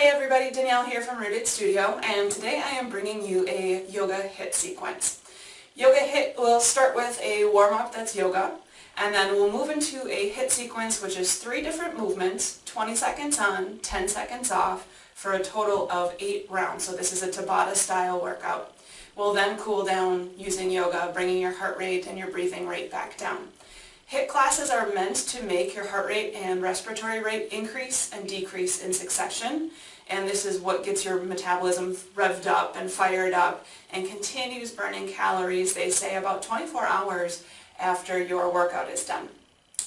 Hey everybody, Danielle here from Rooted Studio, and today I am bringing you a yoga HIIT sequence. Yoga HIIT will start with a warm-up that's yoga, and then we'll move into a HIIT sequence which is 3 different movements, 20 seconds on, 10 seconds off, for a total of 8 rounds. So this is a Tabata style workout. We'll then cool down using yoga, bringing your heart rate and your breathing rate back down. HIIT classes are meant to make your heart rate and respiratory rate increase and decrease in succession, and this is what gets your metabolism revved up and fired up and continues burning calories, they say, about 24 hours after your workout is done.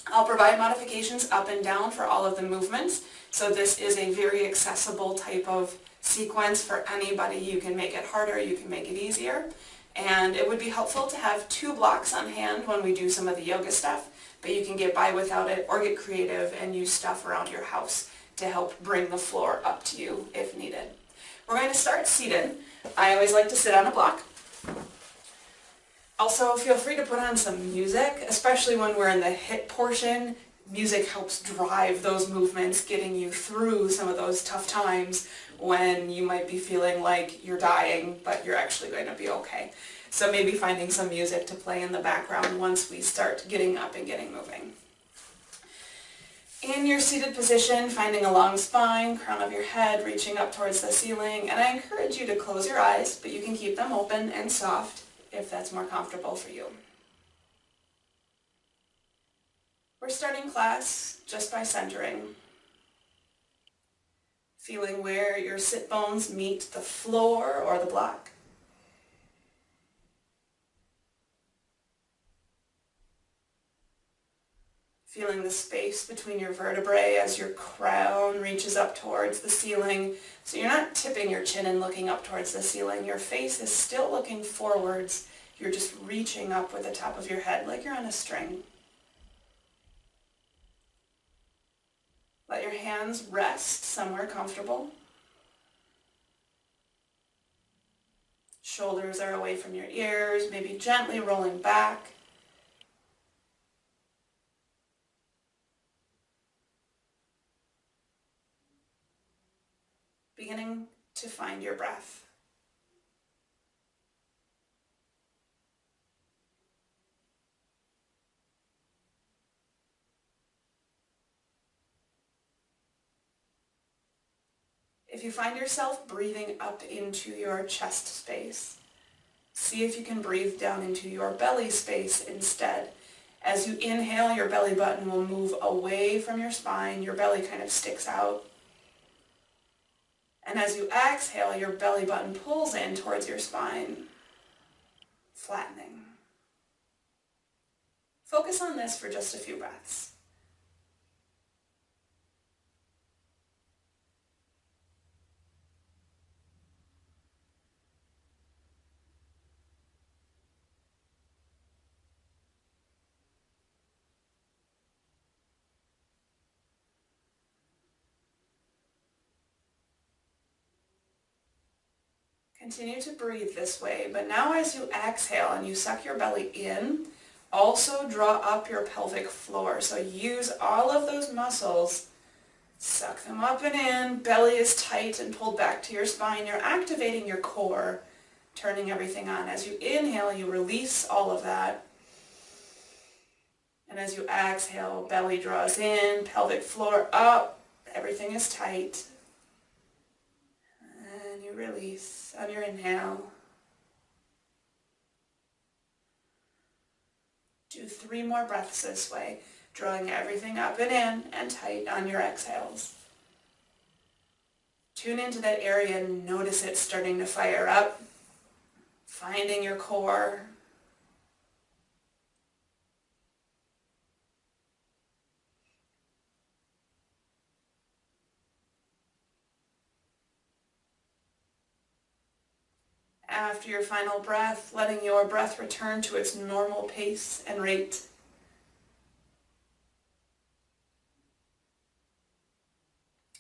I'll provide modifications up and down for all of the movements, so this is a very accessible type of sequence for anybody. You can make it harder, you can make it easier, and it would be helpful to have 2 blocks on hand when we do some of the yoga stuff, but you can get by without it or get creative and use stuff around your house to help bring the floor up to you if needed. We're going to start seated. I always like to sit on a block. Also, feel free to put on some music, especially when we're in the HIIT portion. Music helps drive those movements, getting you through some of those tough times when you might be feeling like you're dying, but you're actually going to be okay. So maybe finding some music to play in the background once we start getting up and getting moving. In your seated position, finding a long spine, crown of your head reaching up towards the ceiling, and I encourage you to close your eyes, but you can keep them open and soft if that's more comfortable for you. We're starting class just by centering, feeling where your sit bones meet the floor or the block. Feeling the space between your vertebrae as your crown reaches up towards the ceiling. So you're not tipping your chin and looking up towards the ceiling. Your face is still looking forwards. You're just reaching up with the top of your head like you're on a string. Let your hands rest somewhere comfortable. Shoulders are away from your ears, maybe gently rolling back. Beginning to find your breath. If you find yourself breathing up into your chest space, see if you can breathe down into your belly space instead. As you inhale, your belly button will move away from your spine. Your belly kind of sticks out. And as you exhale, your belly button pulls in towards your spine, flattening. Focus on this for just a few breaths. Continue to breathe this way, but now as you exhale and you suck your belly in, also draw up your pelvic floor. So use all of those muscles, suck them up and in, belly is tight and pulled back to your spine. You're activating your core, turning everything on. As you inhale, you release all of that. And as you exhale, belly draws in, pelvic floor up, everything is tight. And you release on your inhale. Do 3 more breaths this way, drawing everything up and in and tight on your exhales. Tune into that area and notice it starting to fire up, finding your core. After your final breath, letting your breath return to its normal pace and rate.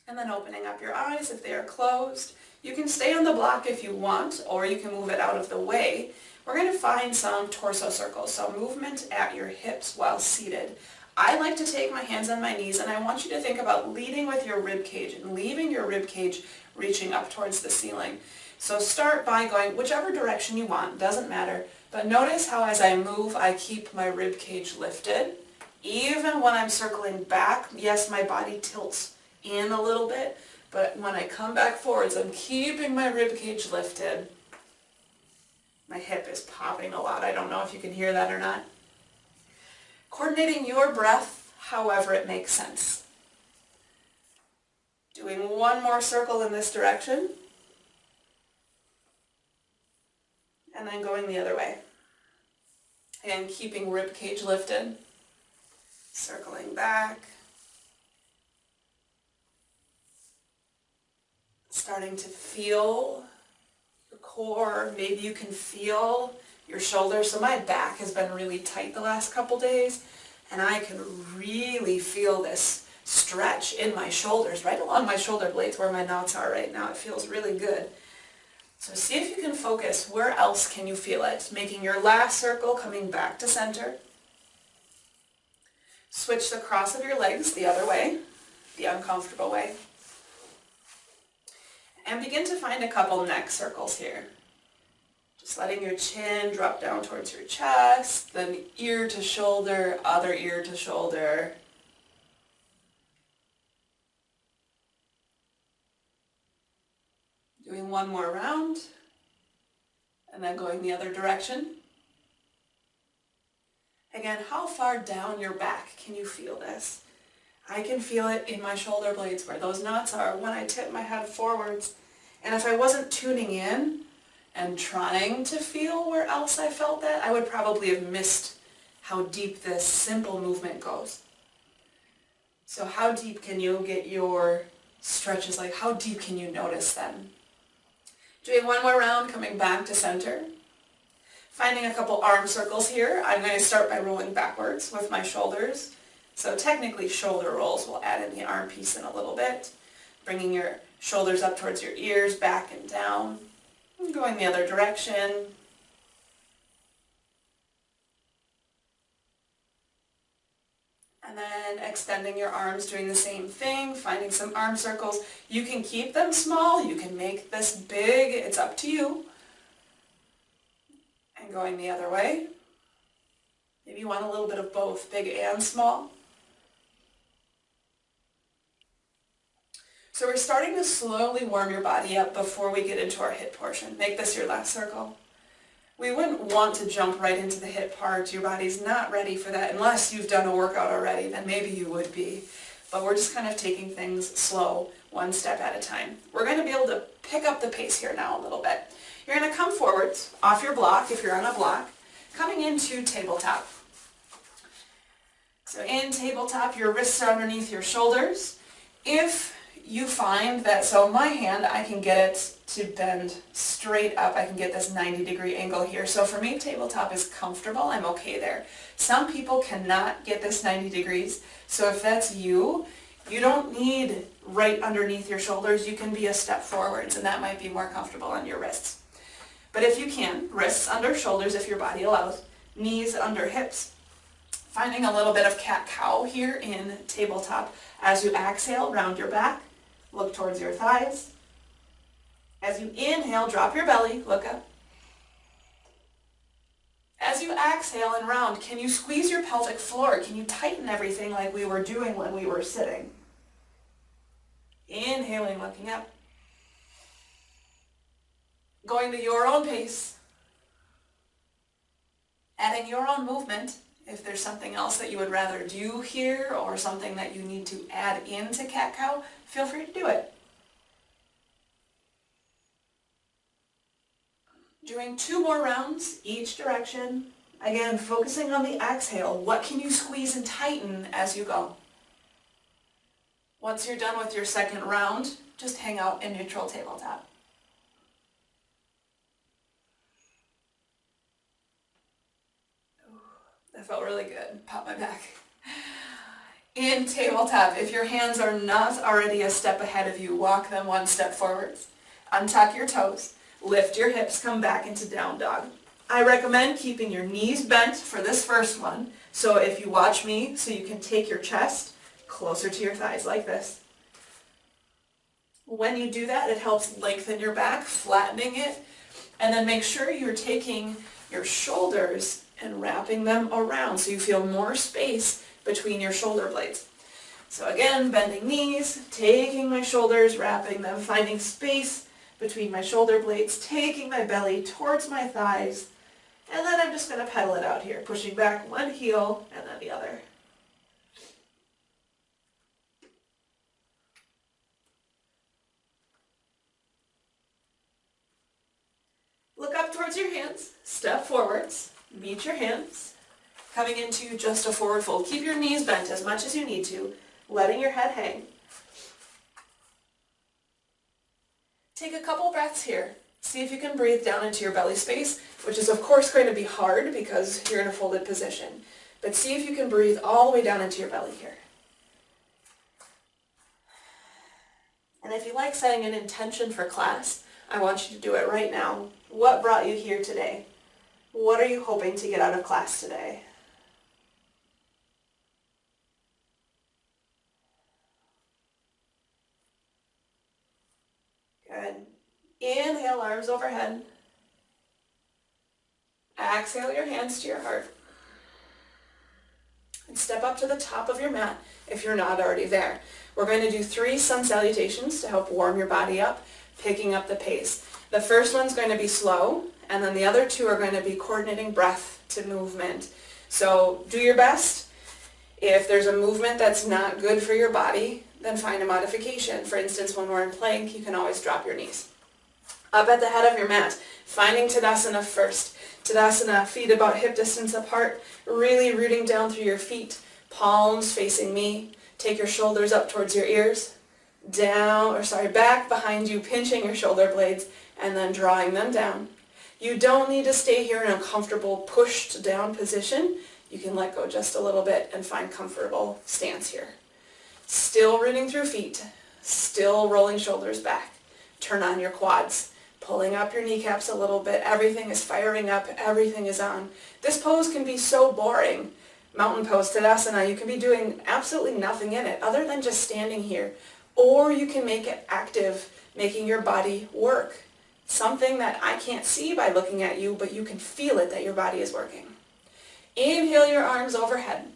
And then opening up your eyes if they are closed. You can stay on the block if you want, or you can move it out of the way. We're going to find some torso circles, so movement at your hips while seated. I like to take my hands on my knees, and I want you to think about leading with your rib cage and leaving your rib cage reaching up towards the ceiling. So start by going whichever direction you want, doesn't matter, but notice how as I move I keep my rib cage lifted. Even when I'm circling back, yes, my body tilts in a little bit, but when I come back forwards, I'm keeping my rib cage lifted. My hip is popping a lot. I don't know if you can hear that or not. Coordinating your breath however it makes sense. Doing one more circle in this direction. And then going the other way. And keeping rib cage lifted. Circling back. Starting to feel your core. Maybe you can feel your shoulders. So my back has been really tight the last couple days, and I can really feel this stretch in my shoulders, right along my shoulder blades where my knots are right now. It feels really good. So see if you can focus. Where else can you feel it? Making your last circle, coming back to center. Switch the cross of your legs the other way, the uncomfortable way. And begin to find a couple neck circles here. Just letting your chin drop down towards your chest, then ear to shoulder, other ear to shoulder. Doing one more round, and then going the other direction. Again, how far down your back can you feel this? I can feel it in my shoulder blades where those knots are when I tip my head forwards. And if I wasn't tuning in and trying to feel where else I felt that, I would probably have missed how deep this simple movement goes. So how deep can you get your stretches? Like how deep can you notice them? Doing one more round, coming back to center. Finding a couple arm circles here. I'm going to start by rolling backwards with my shoulders. So technically shoulder rolls, we'll add in the arm piece in a little bit. Bringing your shoulders up towards your ears, back and down. And going the other direction. And then extending your arms, doing the same thing, finding some arm circles. You can keep them small, you can make this big, it's up to you. And going the other way. Maybe you want a little bit of both, big and small. So we're starting to slowly warm your body up before we get into our hip portion. Make this your last circle. We wouldn't want to jump right into the hip part. Your body's not ready for that unless you've done a workout already, then maybe you would be. But we're just kind of taking things slow, one step at a time. We're going to be able to pick up the pace here now a little bit. You're going to come forwards off your block if you're on a block, coming into tabletop. So in tabletop, your wrists are underneath your shoulders. If you find that, so my hand, I can get it to bend straight up. I can get this 90-degree angle here. So for me, tabletop is comfortable. I'm okay there. Some people cannot get this 90 degrees. So if that's you, you don't need right underneath your shoulders. You can be a step forwards, and that might be more comfortable on your wrists. But if you can, wrists under shoulders if your body allows, knees under hips. Finding a little bit of cat-cow here in tabletop. As you exhale, round your back, look towards your thighs. As you inhale, drop your belly, look up. As you exhale and round, can you squeeze your pelvic floor? Can you tighten everything like we were doing when we were sitting? Inhaling, looking up. Going to your own pace. Adding your own movement. If there's something else that you would rather do here or something that you need to add into cat-cow, feel free to do it. Doing 2 more rounds, each direction. Again, focusing on the exhale. What can you squeeze and tighten as you go? Once you're done with your second round, just hang out in neutral tabletop. That felt really good. Pop my back. In tabletop, if your hands are not already a step ahead of you, walk them 1 step forwards. Untuck your toes. Lift your hips, come back into down dog. I recommend keeping your knees bent for this first one. So if you watch me, so you can take your chest closer to your thighs like this. When you do that, it helps lengthen your back, flattening it, and then make sure you're taking your shoulders and wrapping them around so you feel more space between your shoulder blades. So again, bending knees, taking my shoulders, wrapping them, finding space between my shoulder blades, taking my belly towards my thighs, and then I'm just going to pedal it out here, pushing back one heel and then the other. Look up towards your hands, step forwards, meet your hands, coming into just a forward fold. Keep your knees bent as much as you need to, letting your head hang. Take a couple breaths here. See if you can breathe down into your belly space, which is of course going to be hard because you're in a folded position. But see if you can breathe all the way down into your belly here. And if you like setting an intention for class, I want you to do it right now. What brought you here today? What are you hoping to get out of class today? Good. Inhale, arms overhead. Exhale your hands to your heart. And step up to the top of your mat if you're not already there. We're going to do 3 sun salutations to help warm your body up, picking up the pace. The first one's going to be slow, and then the other 2 are going to be coordinating breath to movement. So do your best. If there's a movement that's not good for your body, then find a modification. For instance, when we're in plank, you can always drop your knees. Up at the head of your mat, finding Tadasana first. Tadasana, feet about hip distance apart, really rooting down through your feet, palms facing me. Take your shoulders up towards your ears, back behind you, pinching your shoulder blades, and then drawing them down. You don't need to stay here in a comfortable pushed down position. You can let go just a little bit and find comfortable stance here. Still rooting through feet, still rolling shoulders back. Turn on your quads, pulling up your kneecaps a little bit. Everything is firing up, everything is on. This pose can be so boring. Mountain pose, Tadasana, you can be doing absolutely nothing in it other than just standing here. Or you can make it active, making your body work. Something that I can't see by looking at you, but you can feel it that your body is working. Inhale your arms overhead.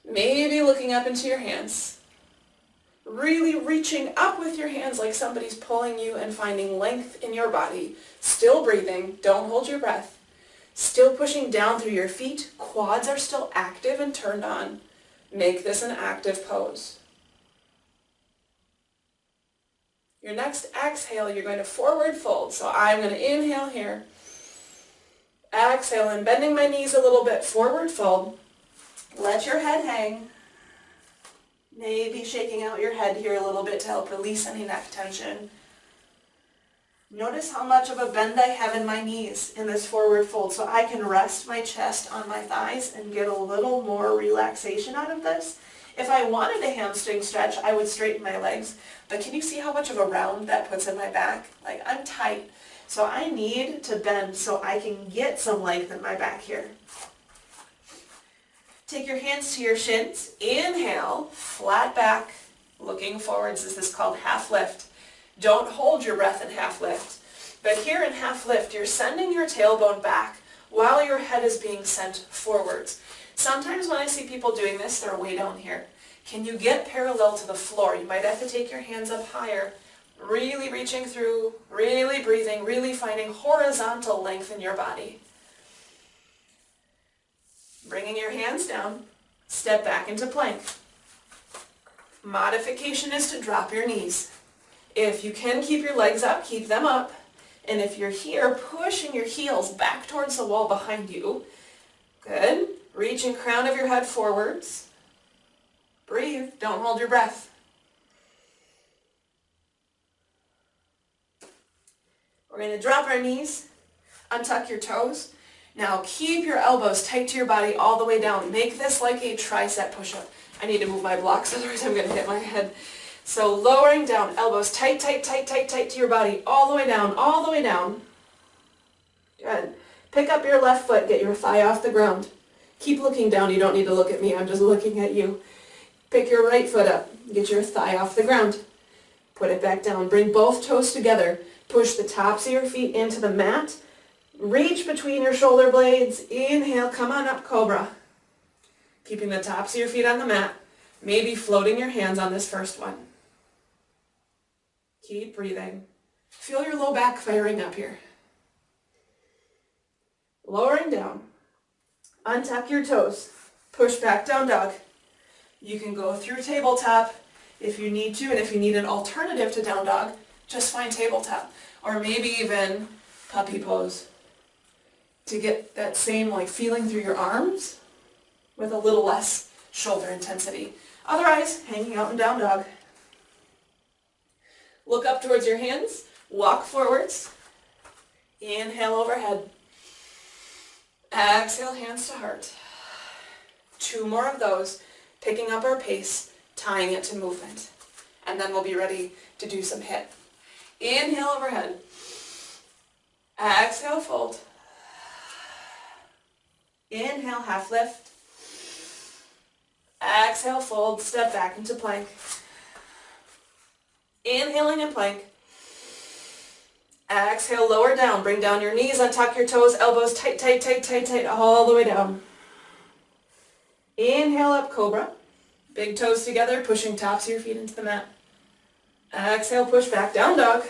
Maybe looking up into your hands. Really reaching up with your hands like somebody's pulling you and finding length in your body. Still breathing, don't hold your breath. Still pushing down through your feet. Quads are still active and turned on. Make this an active pose. Your next exhale, you're going to forward fold. So I'm going to inhale here. Exhale and bending my knees a little bit, forward fold. Let your head hang. Maybe shaking out your head here a little bit to help release any neck tension. Notice how much of a bend I have in my knees in this forward fold so I can rest my chest on my thighs and get a little more relaxation out of this. If I wanted a hamstring stretch, I would straighten my legs, but can you see how much of a round that puts in my back? Like, I'm tight, so I need to bend so I can get some length in my back here. Take your hands to your shins. Inhale, flat back, looking forwards. This is called half lift. Don't hold your breath in half lift. But here in half lift, you're sending your tailbone back while your head is being sent forwards. Sometimes when I see people doing this, they're way down here. Can you get parallel to the floor? You might have to take your hands up higher, really reaching through, really breathing, really finding horizontal length in your body. Bringing your hands down, step back into plank. Modification is to drop your knees. If you can keep your legs up, keep them up. And if you're here, pushing your heels back towards the wall behind you. Good. Reaching crown of your head forwards. Breathe. Don't hold your breath. We're going to drop our knees, untuck your toes. Now keep your elbows tight to your body all the way down. Make this like a tricep push-up. I need to move my blocks, otherwise I'm going to hit my head. So lowering down, elbows tight, tight, tight, tight, tight to your body, all the way down, all the way down. Good. Pick up your left foot, get your thigh off the ground. Keep looking down. You don't need to look at me. I'm just looking at you. Pick your right foot up. Get your thigh off the ground. Put it back down. Bring both toes together. Push the tops of your feet into the mat. Reach between your shoulder blades. Inhale, come on up, cobra. Keeping the tops of your feet on the mat. Maybe floating your hands on this first one. Keep breathing. Feel your low back firing up here. Lowering down. Untuck your toes. Push back, down dog. You can go through tabletop if you need to, and if you need an alternative to down dog, just find tabletop. Or maybe even puppy pose to get that same feeling through your arms with a little less shoulder intensity. Otherwise, hanging out in down dog. Look up towards your hands, walk forwards, inhale overhead. Exhale, hands to heart. 2 more of those, picking up our pace, tying it to movement. And then we'll be ready to do some HIIT. Inhale overhead. Exhale, fold. Inhale, half lift. Exhale, fold, step back into plank. Inhaling in plank. Exhale, lower down. Bring down your knees, untuck your toes, elbows tight, tight, tight, tight, tight, all the way down. Inhale up, cobra. Big toes together, pushing tops of your feet into the mat. Exhale, push back, down dog.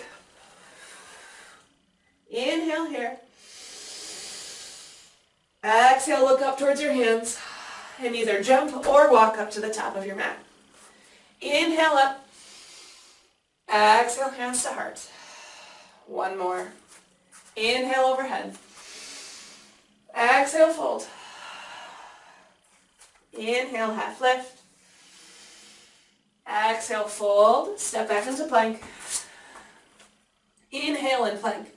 Inhale here. Exhale, look up towards your hands and either jump or walk up to the top of your mat. Inhale up. Exhale, hands to heart. 1 more. Inhale overhead. Exhale, fold. Inhale, half lift. Exhale, fold. Step back into plank. Inhale in plank.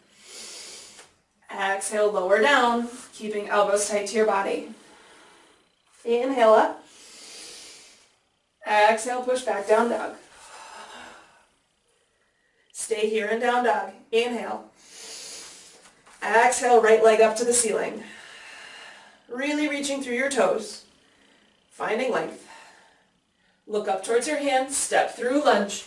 Exhale, lower down, keeping elbows tight to your body. Inhale up. Exhale, push back, down dog. Stay here in down dog. Inhale. Exhale, right leg up to the ceiling. Really reaching through your toes. Finding length. Look up towards your hands, step through lunge.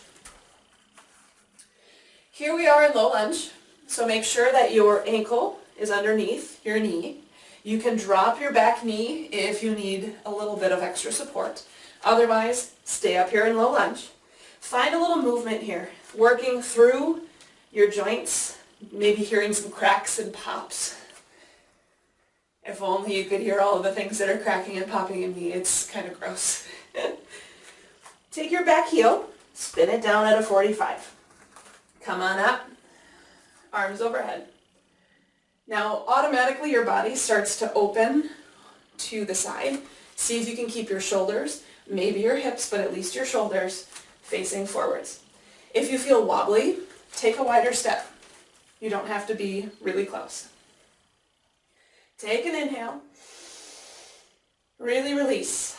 Here we are in low lunge, so make sure that your ankle is underneath your knee. You can drop your back knee if you need a little bit of extra support. Otherwise, stay up here in low lunge. Find a little movement here, working through your joints, maybe hearing some cracks and pops. If only you could hear all of the things that are cracking and popping in me. It's kind of gross. Take your back heel, spin it down at a 45. Come on up, arms overhead. Now automatically your body starts to open to the side. See if you can keep your shoulders, maybe your hips, but at least your shoulders facing forwards. If you feel wobbly, take a wider step. You don't have to be really close. Take an inhale. Really release.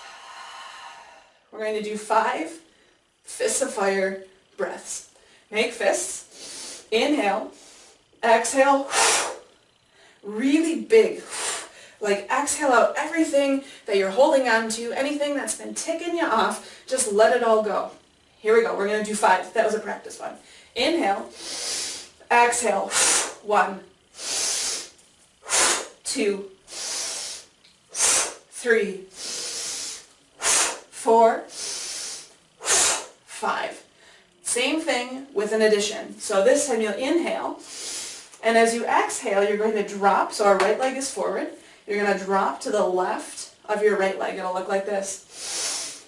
We're going to do 5 fists of fire breaths. Make fists. Inhale. Exhale. Really big. Like exhale out everything that you're holding on to, anything that's been ticking you off, just let it all go. Here we go. We're going to do 5. That was a practice one. Inhale. Exhale. 1, 2, 3, 4, 5. Same thing with an addition. So this time you'll inhale, and as you exhale, you're going to drop. So our right leg is forward. You're going to drop to the left of your right leg. It'll look like this.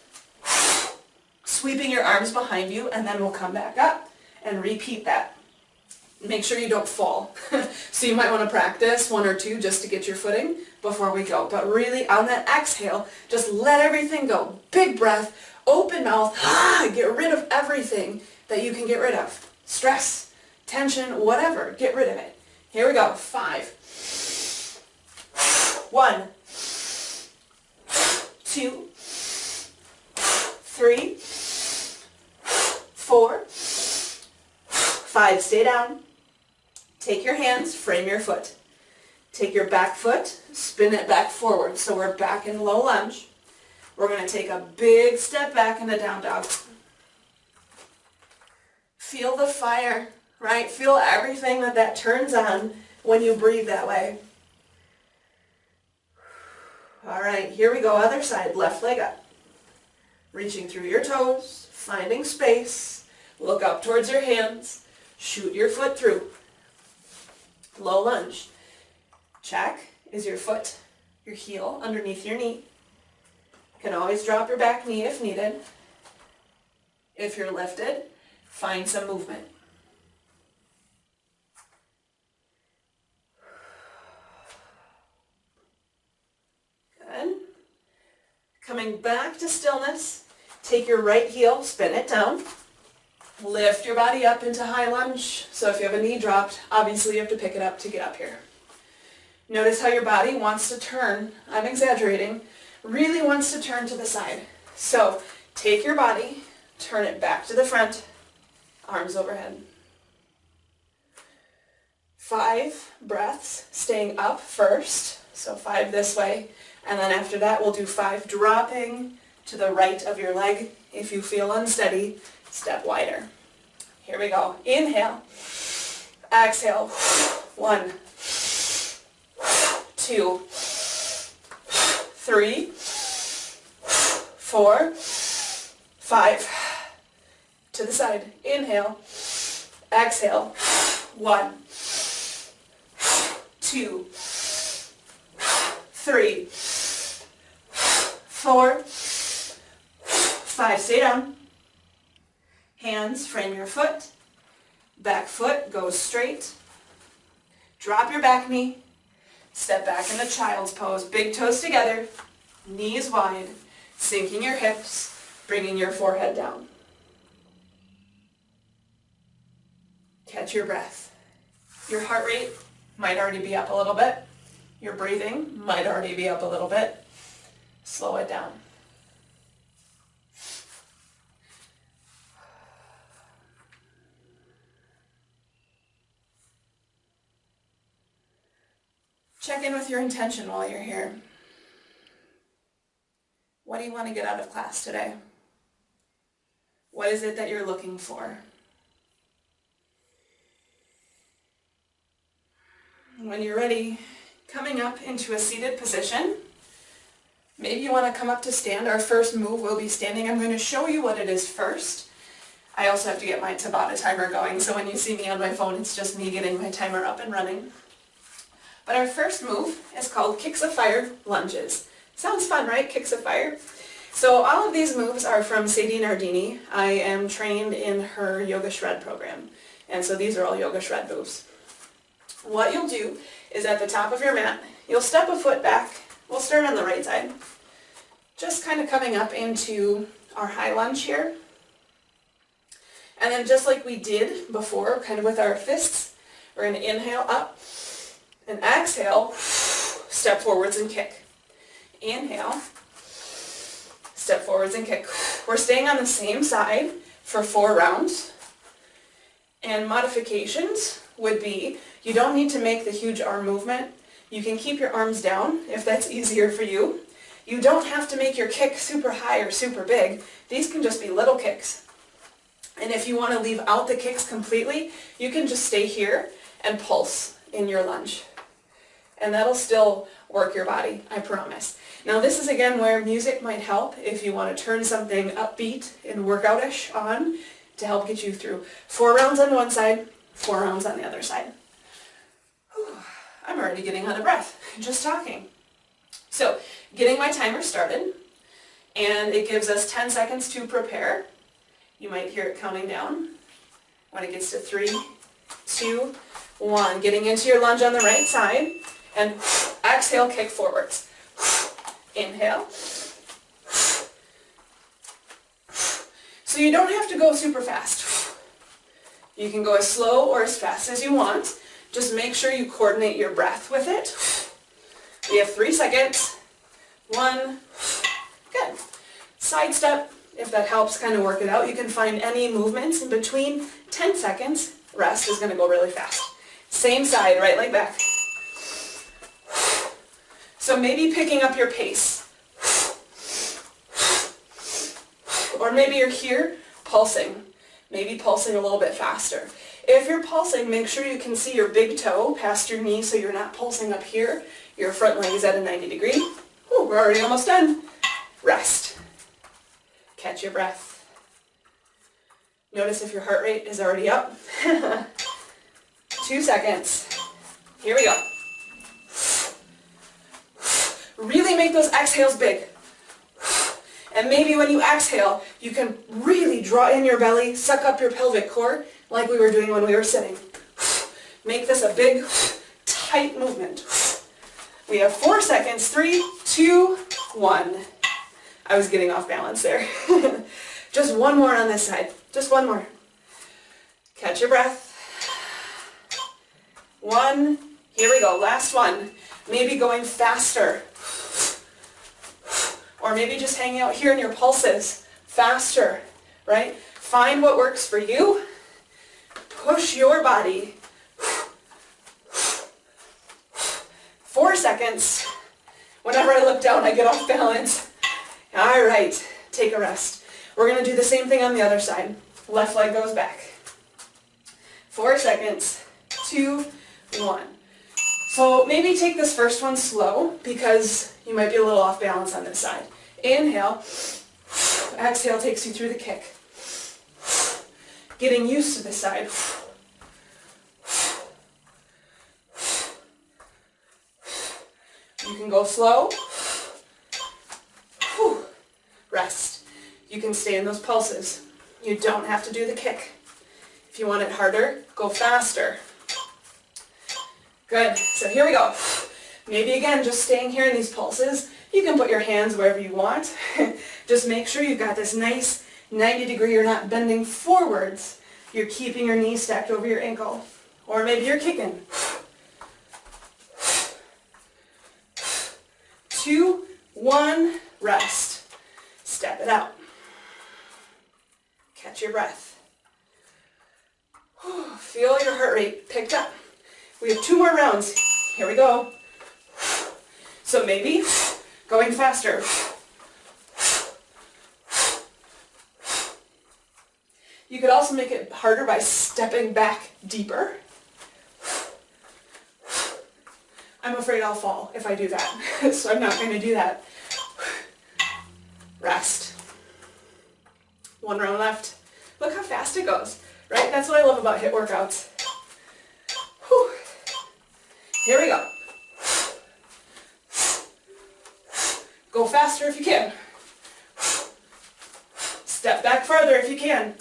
Sweeping your arms behind you, and then we'll come back up and repeat that. Make sure you don't fall. So you might want to practice 1 or 2 just to get your footing before we go. But really on that exhale, just let everything go. Big breath, open mouth, get rid of everything that you can get rid of. Stress, tension, whatever, get rid of it. Here we go. 5. 1, 2, 3, 4, 5. Stay down. Take your hands, frame your foot. Take your back foot, spin it back forward. So we're back in low lunge. We're going to take a big step back into down dog. Feel the fire, right? Feel everything that turns on when you breathe that way. All right, here we go. Other side, left leg up. Reaching through your toes, finding space. Look up towards your hands. Shoot your foot through. Low lunge. Check. Is your foot, your heel, underneath your knee? You can always drop your back knee if needed. If you're lifted, find some movement. Good. Coming back to stillness, take your right heel, spin it down. Lift your body up into high lunge. So if you have a knee dropped, obviously you have to pick it up to get up here. Notice how your body wants to turn, I'm exaggerating, really wants to turn to the side. So take your body, turn it back to the front, arms overhead. 5 breaths, staying up first, so 5 this way, and then after that we'll do 5 dropping to the right of your leg. If you feel unsteady, step wider. Here we go. Inhale, exhale, 1, 2, 3, 4, 5. To the side. Inhale, exhale, 1, 2, 3, 4, 5. Stay down. Hands, frame your foot. Back foot goes straight. Drop your back knee. Step back into child's pose. Big toes together. Knees wide. Sinking your hips. Bringing your forehead down. Catch your breath. Your heart rate might already be up a little bit. Your breathing might already be up a little bit. Slow it down. Check in with your intention while you're here. What do you want to get out of class today? What is it that you're looking for? When you're ready, coming up into a seated position. Maybe you want to come up to stand. Our first move will be standing. I'm going to show you what it is first. I also have to get my Tabata timer going, so when you see me on my phone, it's just me getting my timer up and running. But our first move is called Kicks of Fire Lunges. Sounds fun, right? Kicks of Fire. So all of these moves are from Sadie Nardini. I am trained in her Yoga Shred program. And so these are all Yoga Shred moves. What you'll do is at the top of your mat, you'll step a foot back. We'll start on the right side. Just kind of coming up into our high lunge here. And then just like we did before, kind of with our fists, we're going to inhale up and exhale, step forwards and kick. Inhale, step forwards and kick. We're staying on the same side for 4 rounds. And modifications would be, you don't need to make the huge arm movement. You can keep your arms down if that's easier for you. You don't have to make your kick super high or super big. These can just be little kicks. And if you want to leave out the kicks completely, you can just stay here and pulse in your lunge. And that'll still work your body, I promise. Now this is again where music might help if you want to turn something upbeat and workout-ish on to help get you through 4 rounds on one side, 4 rounds on the other side. Whew, I'm already getting out of breath, just talking. So, getting my timer started, and it gives us 10 seconds to prepare. You might hear it counting down. When it gets to 3, 2, 1, getting into your lunge on the right side, and exhale, kick forwards. Inhale. So you don't have to go super fast. You can go as slow or as fast as you want. Just make sure you coordinate your breath with it. We have 3 seconds. 1. Good. Side step, if that helps kind of work it out. You can find any movements in between 10 seconds. Rest is going to go really fast. Same side, right leg back. So maybe picking up your pace. Or maybe you're here pulsing. Maybe pulsing a little bit faster. If you're pulsing, make sure you can see your big toe past your knee so you're not pulsing up here. Your front leg is at a 90 degree. Ooh, we're already almost done. Rest. Catch your breath. Notice if your heart rate is already up. 2 seconds. Here we go. Really make those exhales big. And maybe when you exhale, you can really draw in your belly, suck up your pelvic core, like we were doing when we were sitting. Make this a big, tight movement. We have 4 seconds. 3, 2, 1. I was getting off balance there. Just one more on this side. Just one more. Catch your breath. 1. Here we go. Last one. Maybe going faster. Or maybe just hanging out here in your pulses. Faster, right? Find what works for you. Push your body. 4 seconds. Whenever I look down, I get off balance. All right, take a rest. We're going to do the same thing on the other side. Left leg goes back. 4 seconds. 2, 1. So maybe take this first one slow because you might be a little off balance on this side. Inhale. Exhale takes you through the kick. Getting used to this side. You can go slow. Rest. You can stay in those pulses. You don't have to do the kick. If you want it harder, go faster. Good. So here we go. Maybe again, just staying here in these pulses. You can put your hands wherever you want. Just make sure you've got this nice 90 degree. You're not bending forwards. You're keeping your knee stacked over your ankle. Or maybe you're kicking. 2, 1, rest. Step it out. Catch your breath. Feel your heart rate picked up. We have 2 more rounds. Here we go. So maybe going faster. You could also make it harder by stepping back deeper. I'm afraid I'll fall if I do that, so I'm not going to do that. Rest. 1 round left. Look how fast it goes, right? That's what I love about HIIT workouts. Whew. Here we go. Go faster if you can. Step back further if you can.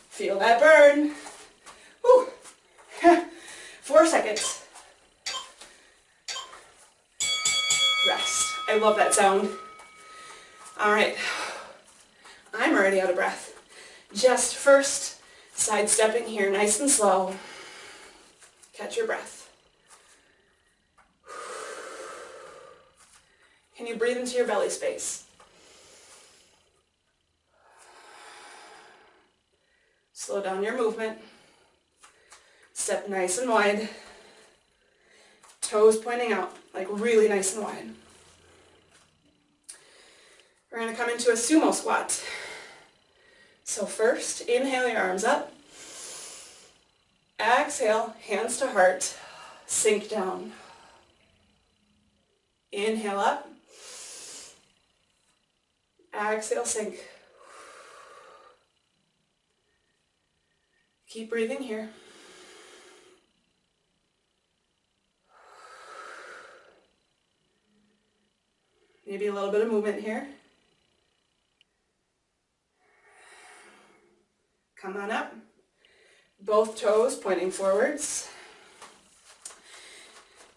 Feel that burn. Whew. 4 seconds. Rest. I love that sound. All right. I'm already out of breath. Just first sidestepping here, nice and slow. Catch your breath. Can you breathe into your belly space? Slow down your movement. Step nice and wide. Toes pointing out, like really nice and wide. We're going to come into a sumo squat. So first, inhale your arms up. Exhale, hands to heart. Sink down. Inhale up. Exhale, sink. Keep breathing here. Maybe a little bit of movement here. Come on up. Both toes pointing forwards.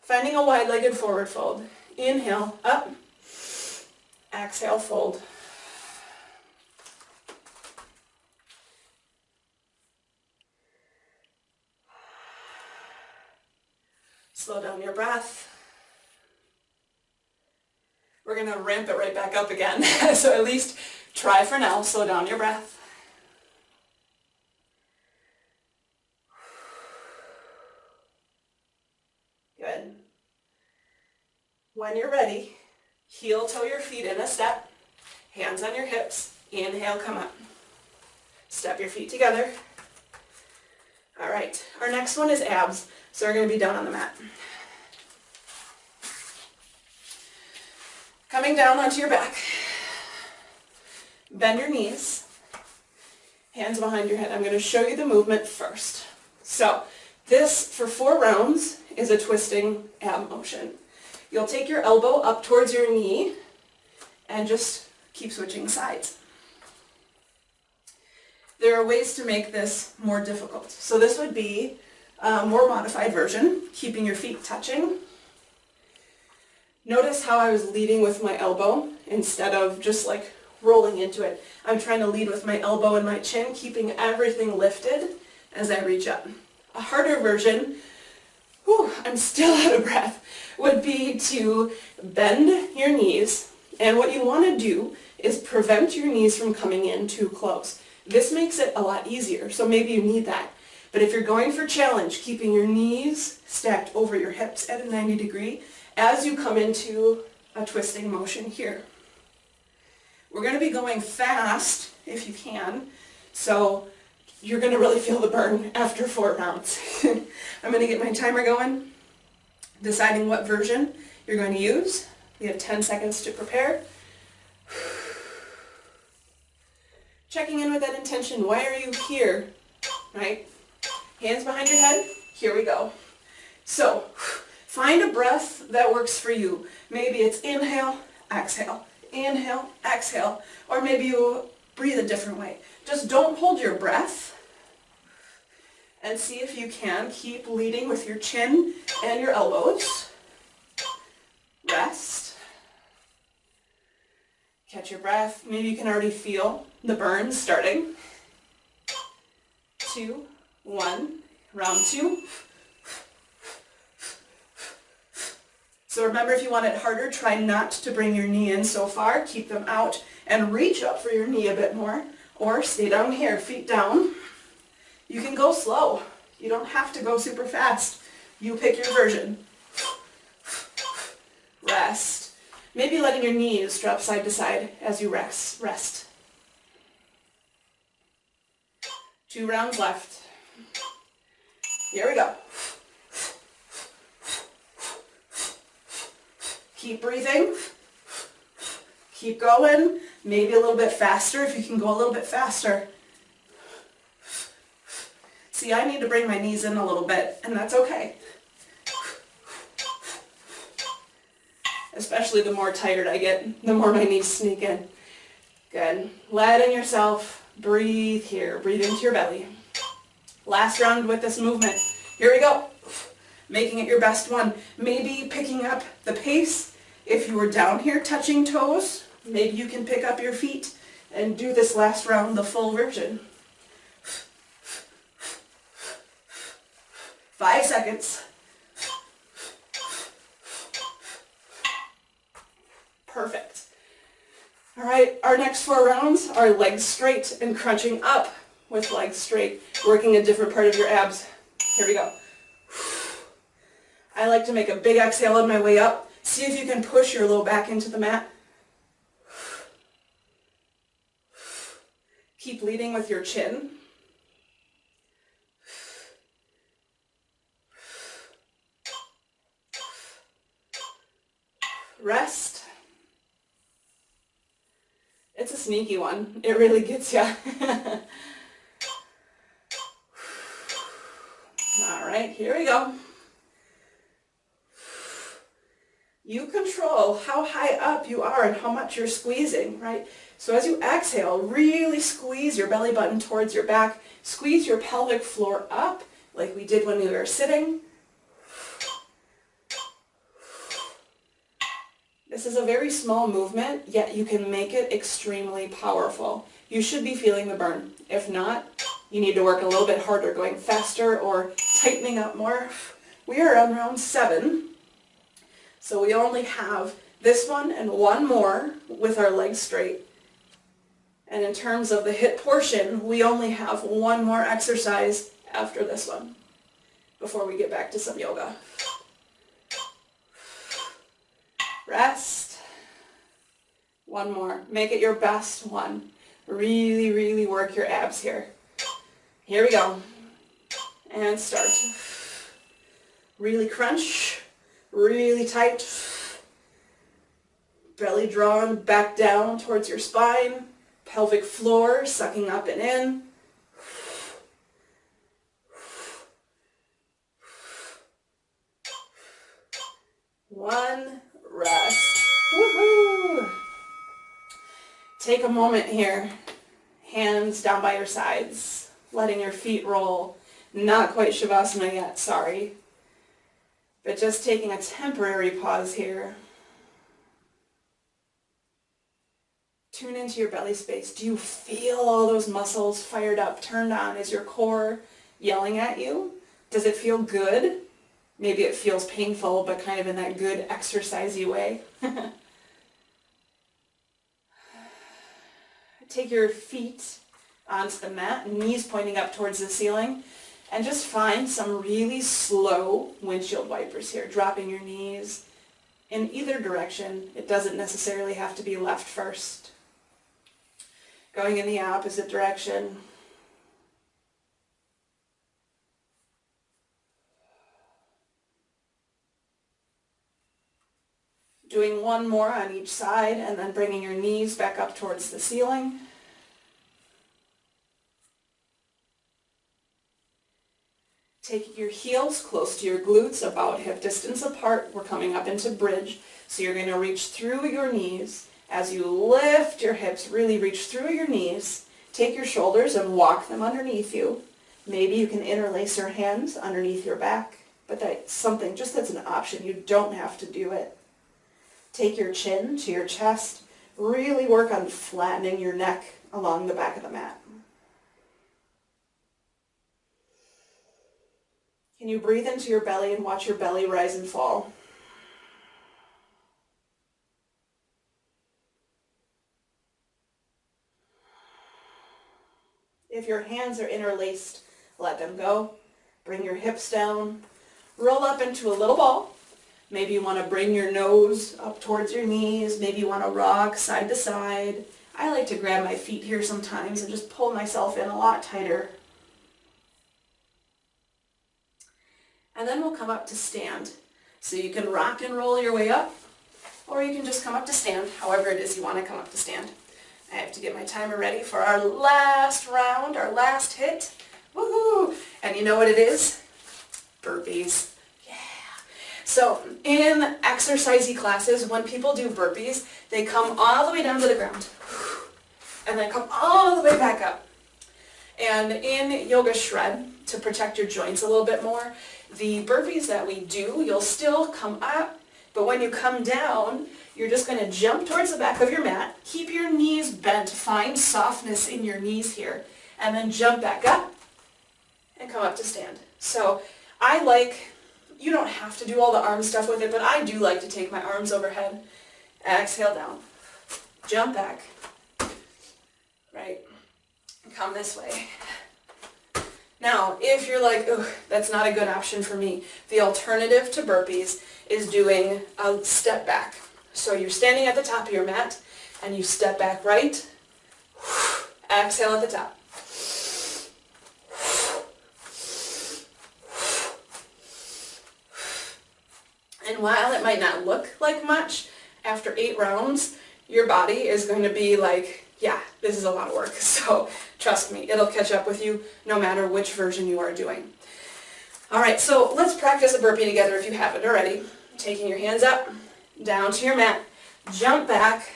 Finding a wide-legged forward fold. Inhale, up. Exhale, fold. Slow down your breath. We're going to ramp it right back up again. So at least try for now. Slow down your breath. When you're ready, heel toe your feet in a step, hands on your hips, inhale, come up. Step your feet together. All right, our next one is abs, so we're going to be down on the mat. Coming down onto your back. Bend your knees, hands behind your head. I'm going to show you the movement first. So this, for 4 rounds, is a twisting ab motion. You'll take your elbow up towards your knee and just keep switching sides. There are ways to make this more difficult. So this would be a more modified version, keeping your feet touching. Notice how I was leading with my elbow instead of just like rolling into it. I'm trying to lead with my elbow and my chin, keeping everything lifted as I reach up. A harder version, I'm still out of breath, would be to bend your knees, and what you want to do is prevent your knees from coming in too close. This makes it a lot easier, so maybe you need that. But if you're going for challenge, keeping your knees stacked over your hips at a 90 degree as you come into a twisting motion here. We're going to be going fast if you can, so you're going to really feel the burn after 4 rounds. I'm going to get my timer going, deciding what version you're going to use. We have 10 seconds to prepare. Checking in with that intention. Why are you here? Right? Hands behind your head. Here we go. So, find a breath that works for you. Maybe it's inhale, exhale. Inhale, exhale. Or maybe you breathe a different way. Just don't hold your breath. And see if you can keep leading with your chin and your elbows. Rest. Catch your breath. Maybe you can already feel the burn starting. 2, 1, round 2. So remember, if you want it harder, try not to bring your knee in so far. Keep them out and reach up for your knee a bit more. Or stay down here, feet down. You can go slow. You don't have to go super fast. You pick your version. Rest. Maybe letting your knees drop side to side as you rest. 2 rounds left. Here we go. Keep breathing. Keep going. Maybe a little bit faster if you can go a little bit faster. See, I need to bring my knees in a little bit, and that's okay. Especially the more tired I get, the more my knees sneak in. Good. Let in yourself. Breathe here. Breathe into your belly. Last round with this movement. Here we go. Making it your best one. Maybe picking up the pace. If you were down here touching toes, maybe you can pick up your feet and do this last round the full version. 5 seconds. Perfect. All right, our next 4 rounds are legs straight and crunching up with legs straight, working a different part of your abs. Here we go. I like to make a big exhale on my way up. See if you can push your low back into the mat. Keep leading with your chin. Rest. It's a sneaky one. It really gets you. All right, here we go. You control how high up you are and how much you're squeezing, right? So as you exhale, really squeeze your belly button towards your back. Squeeze your pelvic floor up like we did when we were sitting. This is a very small movement, yet you can make it extremely powerful. You should be feeling the burn. If not, you need to work a little bit harder, going faster or tightening up more. We are on round 7, so we only have this one and one more with our legs straight. And in terms of the hip portion, we only have one more exercise after this one before we get back to some yoga. Rest. One more. Make it your best one. Really, really work your abs here. Here we go. And start. Really crunch. Really tight. Belly drawn back down towards your spine. Pelvic floor sucking up and in. One. Rest. Woohoo! Take a moment here. Hands down by your sides. Letting your feet roll. Not quite Shavasana yet, sorry. But just taking a temporary pause here. Tune into your belly space. Do you feel all those muscles fired up, turned on? Is your core yelling at you? Does it feel good? Maybe it feels painful, but kind of in that good exercisey way. Take your feet onto the mat, knees pointing up towards the ceiling, and just find some really slow windshield wipers here, dropping your knees in either direction. It doesn't necessarily have to be left first. Going in the opposite direction. Doing one more on each side and then bringing your knees back up towards the ceiling. Taking your heels close to your glutes, about hip distance apart. We're coming up into bridge. So you're going to reach through your knees. As you lift your hips, really reach through your knees. Take your shoulders and walk them underneath you. Maybe you can interlace your hands underneath your back, but that's something, just that's an option. You don't have to do it. Take your chin to your chest. Really work on flattening your neck along the back of the mat. Can you breathe into your belly and watch your belly rise and fall? If your hands are interlaced, let them go. Bring your hips down. Roll up into a little ball. Maybe you want to bring your nose up towards your knees. Maybe you want to rock side to side. I like to grab my feet here sometimes and just pull myself in a lot tighter. And then we'll come up to stand. So you can rock and roll your way up, or you can just come up to stand, however it is you want to come up to stand. I have to get my timer ready for our last round, our last hit. Woohoo! And you know what it is? Burpees. So in exercisey classes, when people do burpees, they come all the way down to the ground and then come all the way back up. And in Yoga Shred, to protect your joints a little bit more, the burpees that we do, you'll still come up, but when you come down, you're just going to jump towards the back of your mat, keep your knees bent, find softness in your knees here, and then jump back up and come up to stand. So I like, you don't have to do all the arm stuff with it, but I do like to take my arms overhead, exhale down, jump back, right, come this way. Now, if you're like, ugh, that's not a good option for me, the alternative to burpees is doing a step back. So you're standing at the top of your mat, and you step back right, exhale at the top. And while it might not look like much, after 8 rounds, your body is going to be like, yeah, this is a lot of work. So trust me, it'll catch up with you no matter which version you are doing. All right, so let's practice a burpee together if you haven't already. Taking your hands up, down to your mat, jump back,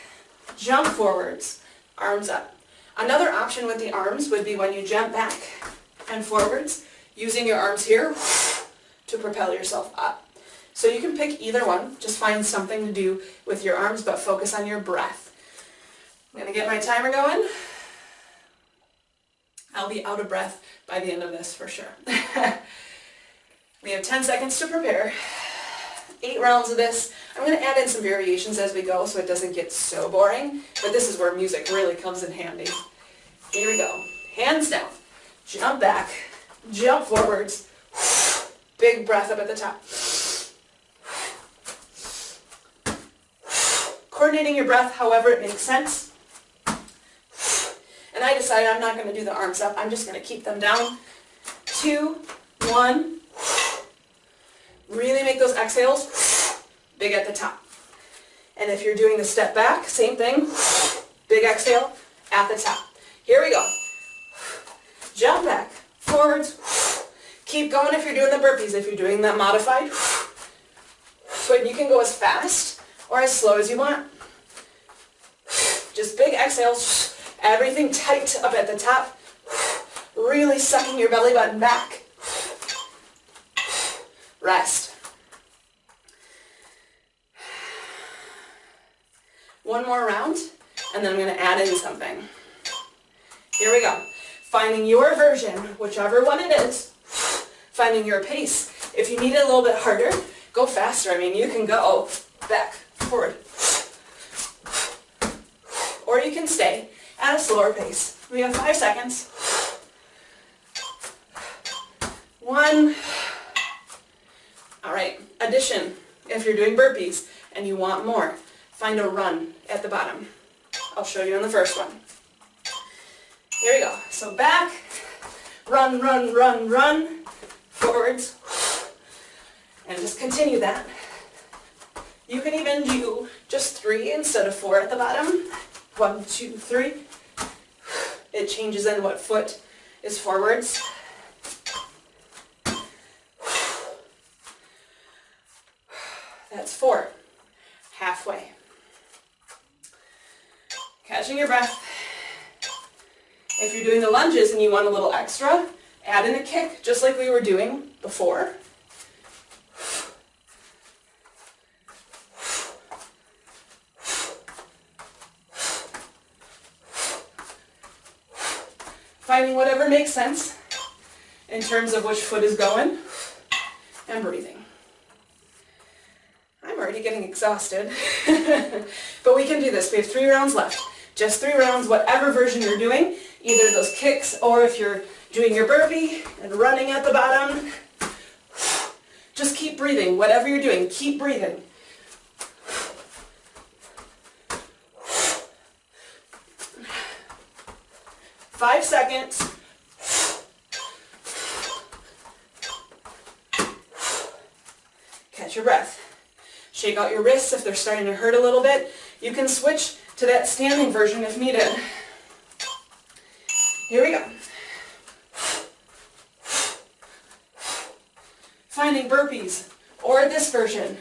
jump forwards, arms up. Another option with the arms would be when you jump back and forwards, using your arms here to propel yourself up. So you can pick either one, just find something to do with your arms, but focus on your breath. I'm going to get my timer going. I'll be out of breath by the end of this for sure. We have 10 seconds to prepare. 8 rounds of this. I'm going to add in some variations as we go so it doesn't get so boring, but this is where music really comes in handy. Here we go. Hands down. Jump back. Jump forwards. Big breath up at the top. coordinating your breath however it makes sense. And I decided I'm not going to do the arms up. I'm just going to keep them down. 2, 1. Really make those exhales big at the top. And if you're doing the step back, same thing. Big exhale at the top. Here we go. Jump back, forwards. Keep going if you're doing the burpees. If you're doing that modified, so you can go as fast or as slow as you want. Just big exhales. Everything tight up at the top. Really sucking your belly button back. Rest. One more round, and then I'm going to add in something. Here we go. Finding your version, whichever one it is. Finding your pace. If you need it a little bit harder, go faster. I mean, you can go back, forward. Or you can stay at a slower pace. We have 5 seconds. 1. All right, addition. If you're doing burpees and you want more, find a run at the bottom. I'll show you in the first one. Here we go. So back, run, run, run, run, forwards, and just continue that. You can even do just 3 instead of 4 at the bottom. 1, 2, 3. It changes in what foot is forwards. That's 4. Halfway. Catching your breath. If you're doing the lunges and you want a little extra, add in a kick, just like we were doing before. Finding whatever makes sense in terms of which foot is going, and breathing. I'm already getting exhausted, but we can do this. We have 3 rounds left. Just 3 rounds, whatever version you're doing, either those kicks or if you're doing your burpee and running at the bottom. Just keep breathing. Whatever you're doing, keep breathing. Five seconds. Catch your breath. Shake out your wrists if they're starting to hurt a little bit. You can switch to that standing version if needed. Here we go. Finding burpees or this version.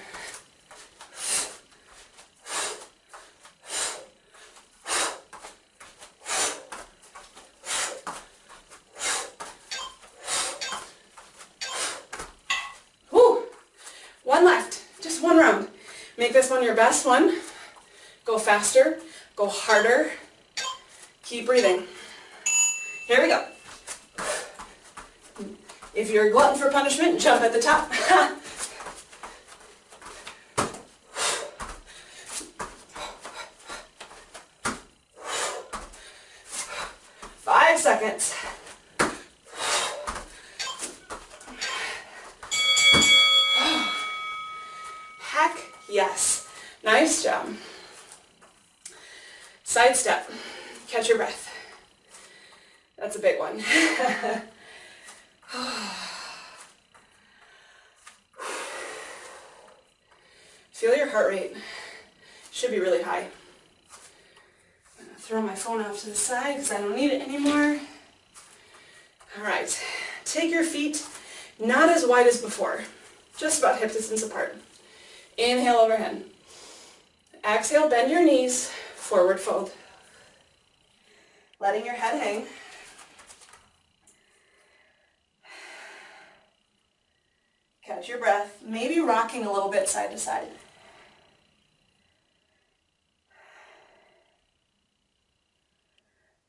Whew. One left. Just 1 round. Make this one your best one. Go faster. Go harder. Keep breathing. Here we go. If you're a glutton for punishment, jump at the top. 5 seconds. Heck yes. Nice job. Side step. Catch your breath. That's a big one. Feel your heart rate. Should be really high. I'm going to throw my phone off to the side because I don't need it anymore. All right. Take your feet not as wide as before, just about hip distance apart. Inhale overhead. Exhale, bend your knees, forward fold. Letting your head hang. Catch your breath, maybe rocking a little bit side to side.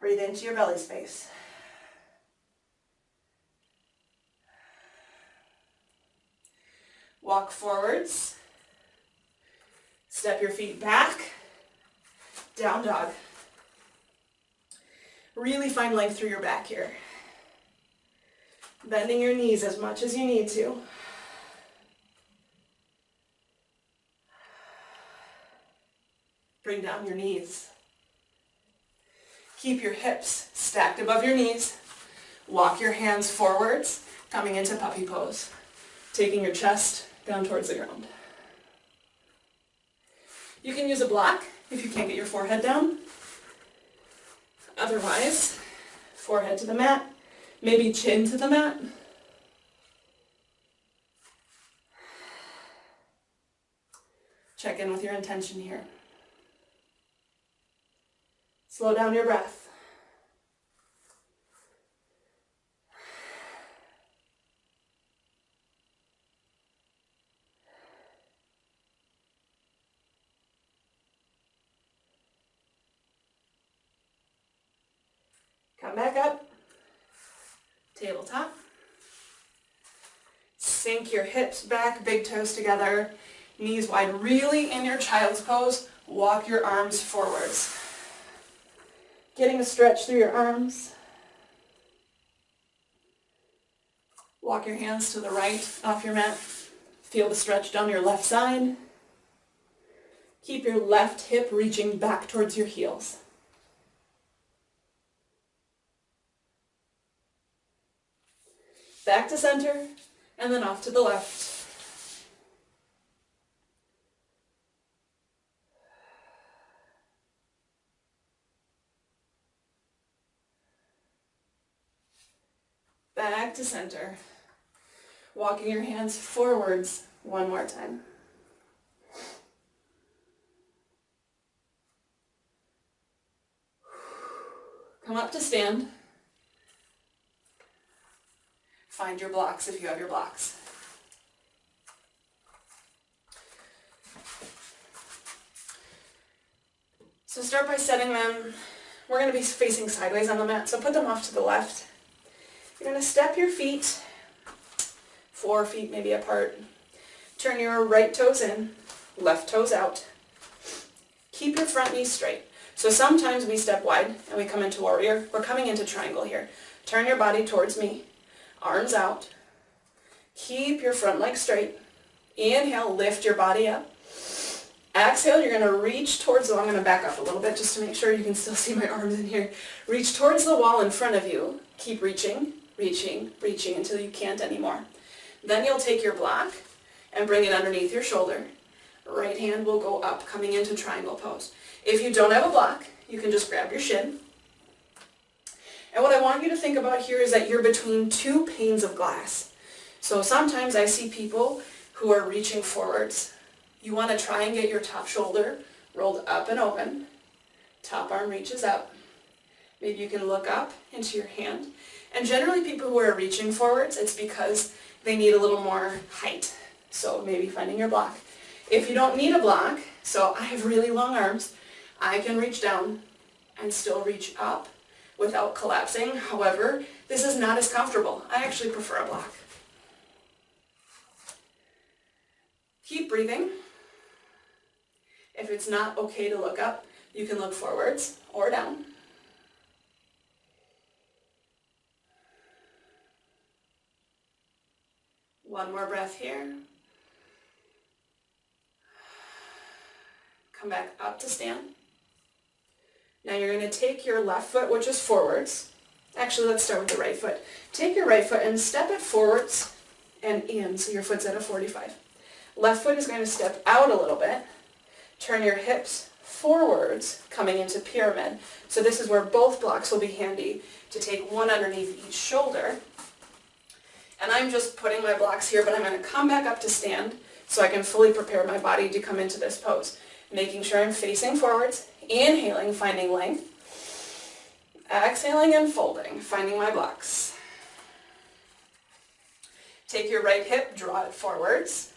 Breathe into your belly space. Walk forwards. Step your feet back. Down dog. Really find length through your back here. Bending your knees as much as you need to. Bring down your knees. Keep your hips stacked above your knees. Walk your hands forwards, coming into puppy pose. Taking your chest down towards the ground. You can use a block if you can't get your forehead down. Otherwise, forehead to the mat, maybe chin to the mat. Check in with your intention here. Slow down your breath. Come back up. Tabletop. Sink your hips back, big toes together, knees wide, really in your child's pose. Walk your arms forwards. Getting a stretch through your arms. Walk your hands to the right off your mat. Feel the stretch down your left side. Keep your left hip reaching back towards your heels. Back to center, and then off to the left. Back to center. Walking your hands forwards one more time. Come up to stand. Find your blocks if you have your blocks. So start by setting them. We're going to be facing sideways on the mat, so put them off to the left. You're going to step your feet 4 feet maybe apart. Turn your right toes in, left toes out. Keep your front knees straight. So sometimes we step wide and we come into warrior. We're coming into triangle here. Turn your body towards me, arms out. Keep your front leg straight. Inhale, lift your body up. Exhale, you're going to reach towards I'm going to back up a little bit just to make sure you can still see my arms in here. Reach towards the wall in front of you. Keep reaching, reaching, reaching until you can't anymore. Then you'll take your block and bring it underneath your shoulder. Right hand will go up, coming into triangle pose. If you don't have a block, you can just grab your shin. And what I want you to think about here is that you're between two panes of glass. So sometimes I see people who are reaching forwards. You want to try and get your top shoulder rolled up and open. Top arm reaches up. Maybe you can look up into your hand. And generally people who are reaching forwards, it's because they need a little more height. So maybe finding your block. If you don't need a block, so I have really long arms, I can reach down and still reach up without collapsing. However, this is not as comfortable. I actually prefer a block. Keep breathing. If it's not okay to look up, you can look forwards or down. One more breath here. Come back up to stand. Now you're going to take your left foot, which is forwards. Actually, let's start with the right foot. Take your right foot and step it forwards and in, so your foot's at a 45. Left foot is going to step out a little bit. Turn your hips forwards, coming into pyramid. So this is where both blocks will be handy to take one underneath each shoulder. And I'm just putting my blocks here, but I'm going to come back up to stand so I can fully prepare my body to come into this pose. Making sure I'm facing forwards, inhaling, finding length. Exhaling and folding, finding my blocks. Take your right hip, draw it forwards.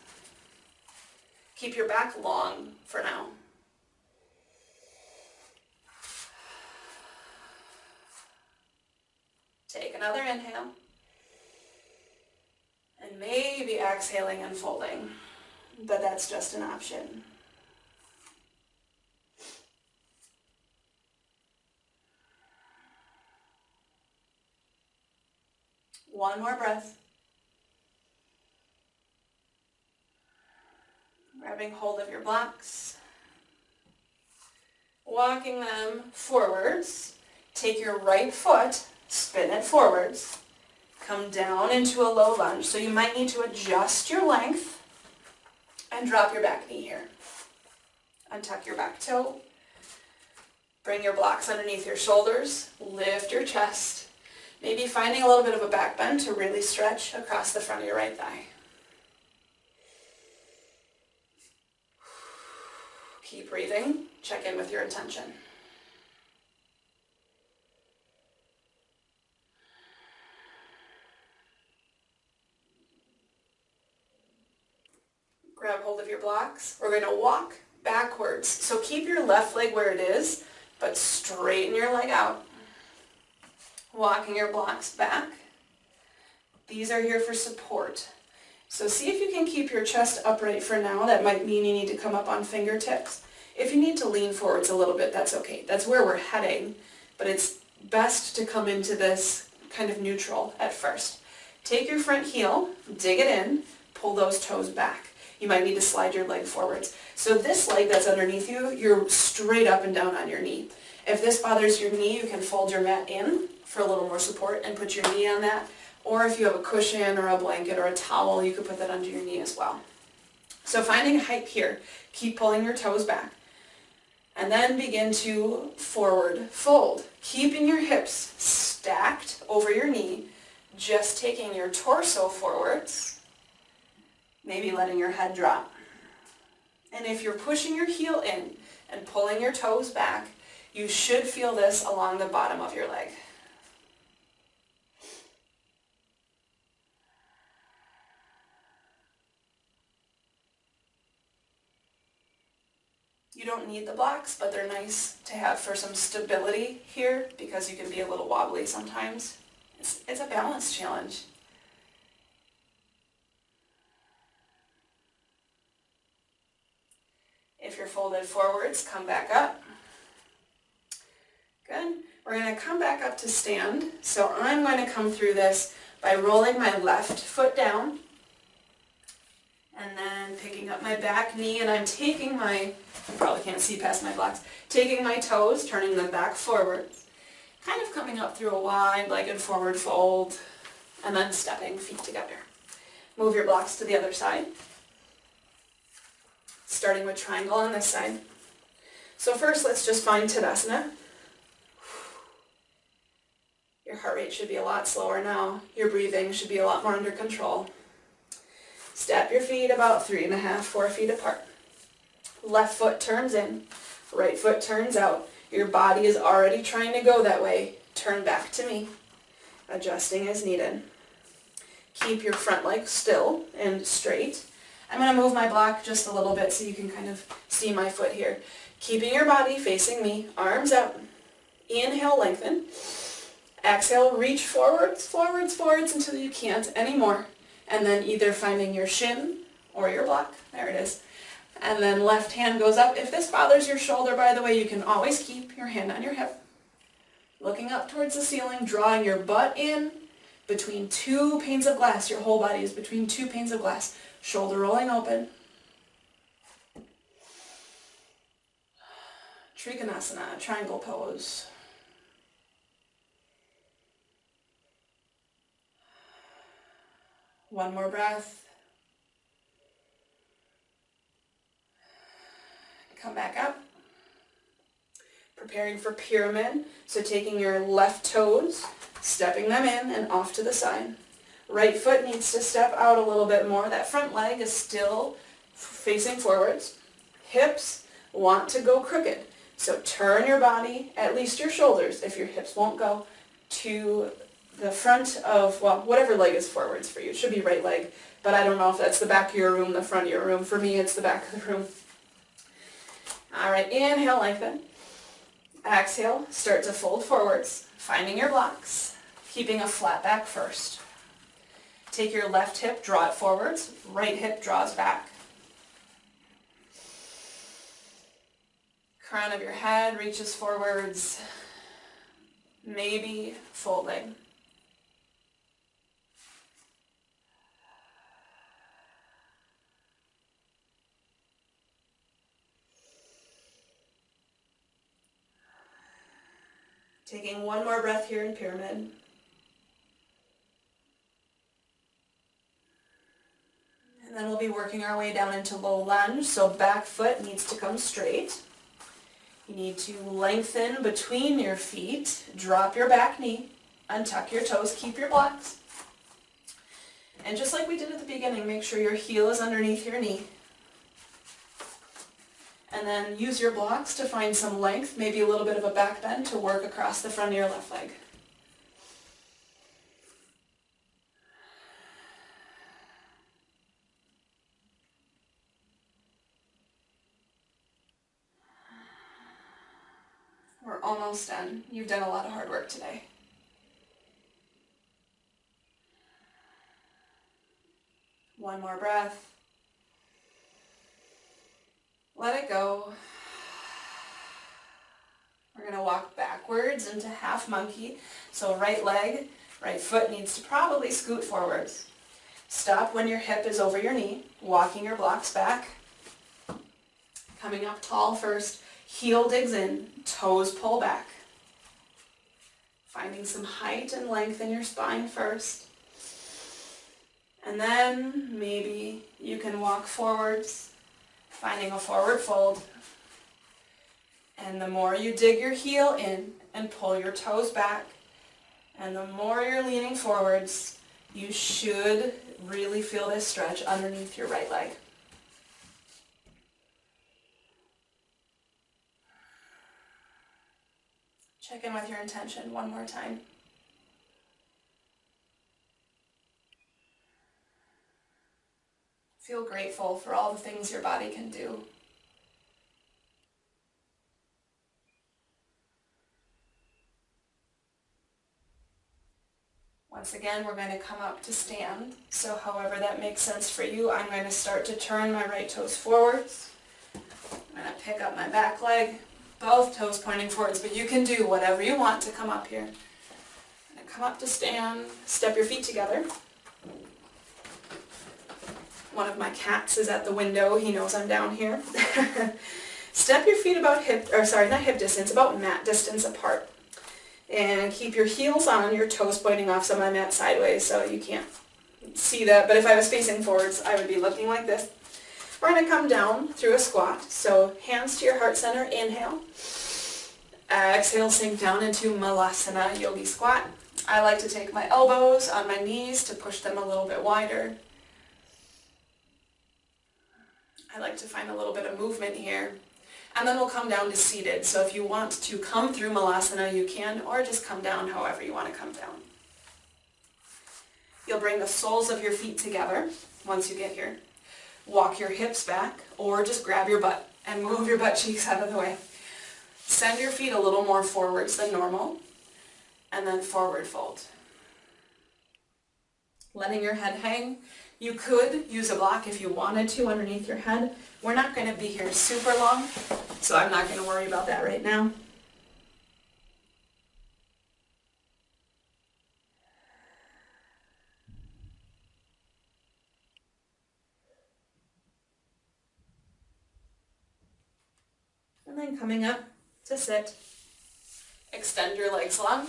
Keep your back long for now. Take another inhale. And maybe exhaling and folding, but that's just an option. One more breath. Grabbing hold of your blocks. walking them forwards. Take your right foot, spin it forwards, come down into a low lunge. So you might need to adjust your length and drop your back knee here. Untuck your back toe. Bring your blocks underneath your shoulders. Lift your chest. Maybe finding a little bit of a back bend to really stretch across the front of your right thigh. Keep breathing. Check in with your intention. Grab hold of your blocks. We're going to walk backwards. So keep your left leg where it is, but straighten your leg out. Walking your blocks back. These are here for support. So see if you can keep your chest upright for now. That might mean you need to come up on fingertips. If you need to lean forwards a little bit, that's okay. That's where we're heading, but it's best to come into this kind of neutral at first. Take your front heel, dig it in, pull those toes back. You might need to slide your leg forwards. So this leg that's underneath you, you're straight up and down on your knee. If this bothers your knee, you can fold your mat in for a little more support and put your knee on that. Or if you have a cushion or a blanket or a towel, you could put that under your knee as well. So finding height here, keep pulling your toes back. And then begin to forward fold, keeping your hips stacked over your knee, just taking your torso forwards, maybe letting your head drop. And if you're pushing your heel in and pulling your toes back, you should feel this along the bottom of your leg. You don't need the blocks, but they're nice to have for some stability here because you can be a little wobbly sometimes. It's a balance challenge. If you're folded forwards, come back up. Good. We're going to come back up to stand. So I'm going to come through this by rolling my left foot down and then picking up my back knee, and I'm taking my, you probably can't see past my blocks, taking my toes, turning them back forwards, kind of coming up through a wide-legged forward fold, and then stepping feet together. Move your blocks to the other side, starting with triangle on this side. So first, let's just find Tadasana. Your heart rate should be a lot slower now. Your breathing should be a lot more under control. Step your feet about 3.5, 4 feet apart. Left foot turns in, right foot turns out. Your body is already trying to go that way. Turn back to me, adjusting as needed. Keep your front leg still and straight. I'm going to move my block just a little bit so you can kind of see my foot here. Keeping your body facing me, arms out. Inhale, lengthen. Exhale, reach forwards, forwards, forwards until you can't anymore. And then either finding your shin or your block. There it is. And then left hand goes up. If this bothers your shoulder, by the way, you can always keep your hand on your hip. Looking up towards the ceiling, drawing your butt in between two panes of glass. Your whole body is between two panes of glass. Shoulder rolling open. Trikonasana, triangle pose. One more breath. Come back up. Preparing for pyramid. So taking your left toes, stepping them in and off to the side. Right foot needs to step out a little bit more. That front leg is still facing forwards. Hips want to go crooked. So turn your body, at least your shoulders, if your hips won't go, to the front of, well, whatever leg is forwards for you. It should be right leg, but I don't know if that's the back of your room, the front of your room. For me, it's the back of the room. All right, inhale, lengthen. Exhale, start to fold forwards, finding your blocks, keeping a flat back first. Take your left hip, draw it forwards, right hip draws back. Crown of your head reaches forwards, maybe folding. Taking one more breath here in pyramid. And then we'll be working our way down into low lunge, so back foot needs to come straight. You need to lengthen between your feet, drop your back knee, untuck your toes, keep your blocks. And just like we did at the beginning, make sure your heel is underneath your knee. And then use your blocks to find some length, maybe a little bit of a back bend to work across the front of your left leg. We're almost done. You've done a lot of hard work today. One more breath. Let it go. We're going to walk backwards into half monkey. So right leg, right foot needs to probably scoot forwards. Stop when your hip is over your knee, walking your blocks back. Coming up tall first, heel digs in, toes pull back. Finding some height and length in your spine first. And then maybe you can walk forwards, finding a forward fold. And the more you dig your heel in and pull your toes back, and the more you're leaning forwards, you should really feel this stretch underneath your right leg. Check in with your intention one more time. Feel grateful for all the things your body can do. Once again, we're going to come up to stand. So however that makes sense for you, I'm going to start to turn my right toes forwards. I'm going to pick up my back leg, both toes pointing forwards, but you can do whatever you want to come up here. I'm going to come up to stand, step your feet together. One of my cats is at the window. He knows I'm down here. Step your feet about not hip distance, about mat distance apart. And keep your heels on, your toes pointing off, so my mat sideways, so you can't see that. But if I was facing forwards, I would be looking like this. We're going to come down through a squat. So hands to your heart center, inhale. Exhale, sink down into Malasana Yogi Squat. I like to take my elbows on my knees to push them a little bit wider. I like to find a little bit of movement here. And then we'll come down to seated. So if you want to come through Malasana, you can, or just come down however you want to come down. You'll bring the soles of your feet together once you get here. Walk your hips back, or just grab your butt and move your butt cheeks out of the way. Send your feet a little more forwards than normal, and then forward fold. Letting your head hang. You could use a block if you wanted to underneath your head. We're not going to be here super long, so I'm not going to worry about that right now. And then coming up to sit, extend your legs long.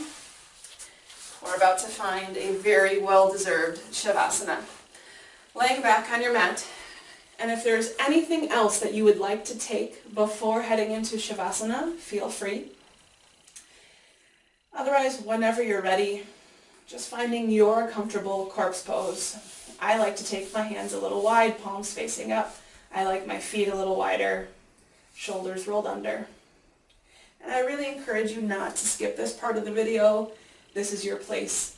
We're about to find a very well-deserved Shavasana. Laying back on your mat, and if there's anything else that you would like to take before heading into Shavasana, feel free. Otherwise, whenever you're ready, just finding your comfortable corpse pose. I like to take my hands a little wide, palms facing up. I like my feet a little wider, shoulders rolled under. And I really encourage you not to skip this part of the video. This is your place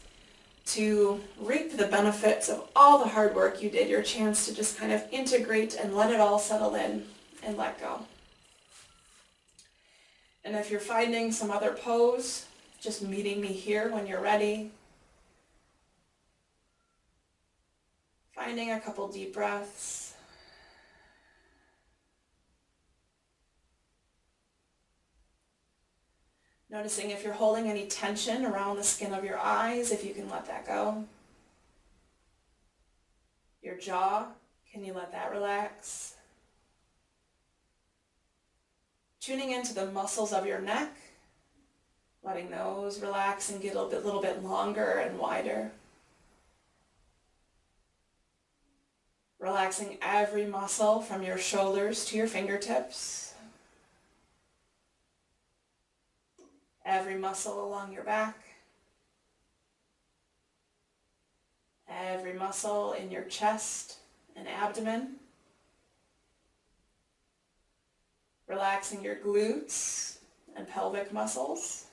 to reap the benefits of all the hard work you did, your chance to just kind of integrate and let it all settle in and let go. And if you're finding some other pose, just meeting me here when you're ready. Finding a couple deep breaths. Noticing if you're holding any tension around the skin of your eyes, if you can let that go. Your jaw, can you let that relax? Tuning into the muscles of your neck, letting those relax and get a little bit longer and wider. Relaxing every muscle from your shoulders to your fingertips. Every muscle along your back. Every muscle in your chest and abdomen. Relaxing your glutes and pelvic muscles.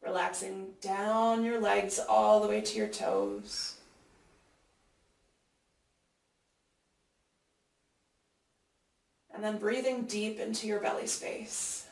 Relaxing down your legs all the way to your toes. And then breathing deep into your belly space.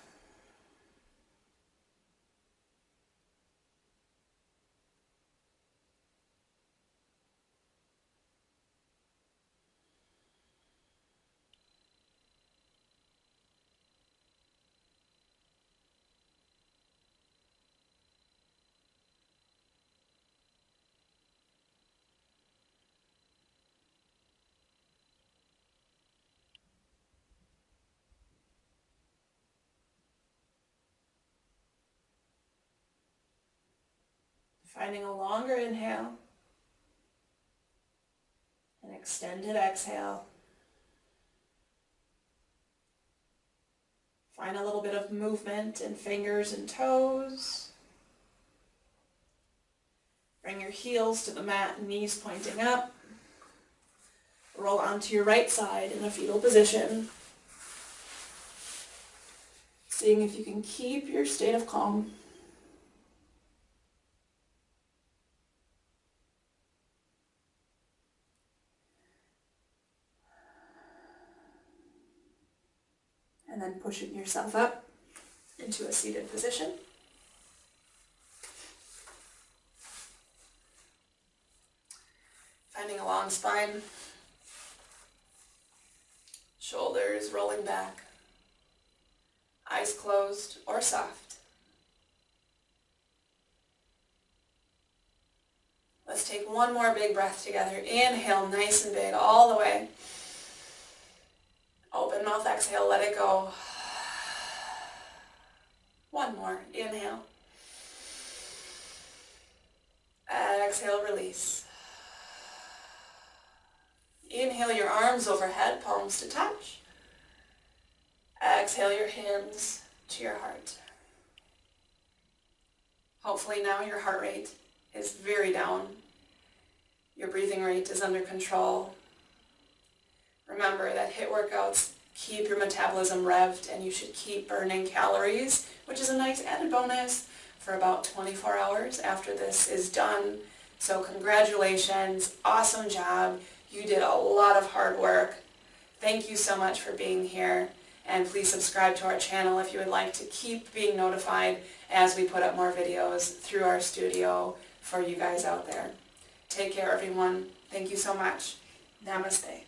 Finding a longer inhale, an extended exhale. Find a little bit of movement in fingers and toes. Bring your heels to the mat, knees pointing up. Roll onto your right side in a fetal position. Seeing if you can keep your state of calm. And then pushing yourself up into a seated position. Finding a long spine. Shoulders rolling back. Eyes closed or soft. Let's take one more big breath together. Inhale nice and big all the way. Open mouth, exhale, let it go. One more, inhale. Exhale, release. Inhale your arms overhead, palms to touch. Exhale your hands to your heart. Hopefully now your heart rate is very down. Your breathing rate is under control. Remember that HIIT workouts keep your metabolism revved and you should keep burning calories, which is a nice added bonus for about 24 hours after this is done. So congratulations, awesome job. You did a lot of hard work. Thank you so much for being here. And please subscribe to our channel if you would like to keep being notified as we put up more videos through our studio for you guys out there. Take care, everyone. Thank you so much. Namaste.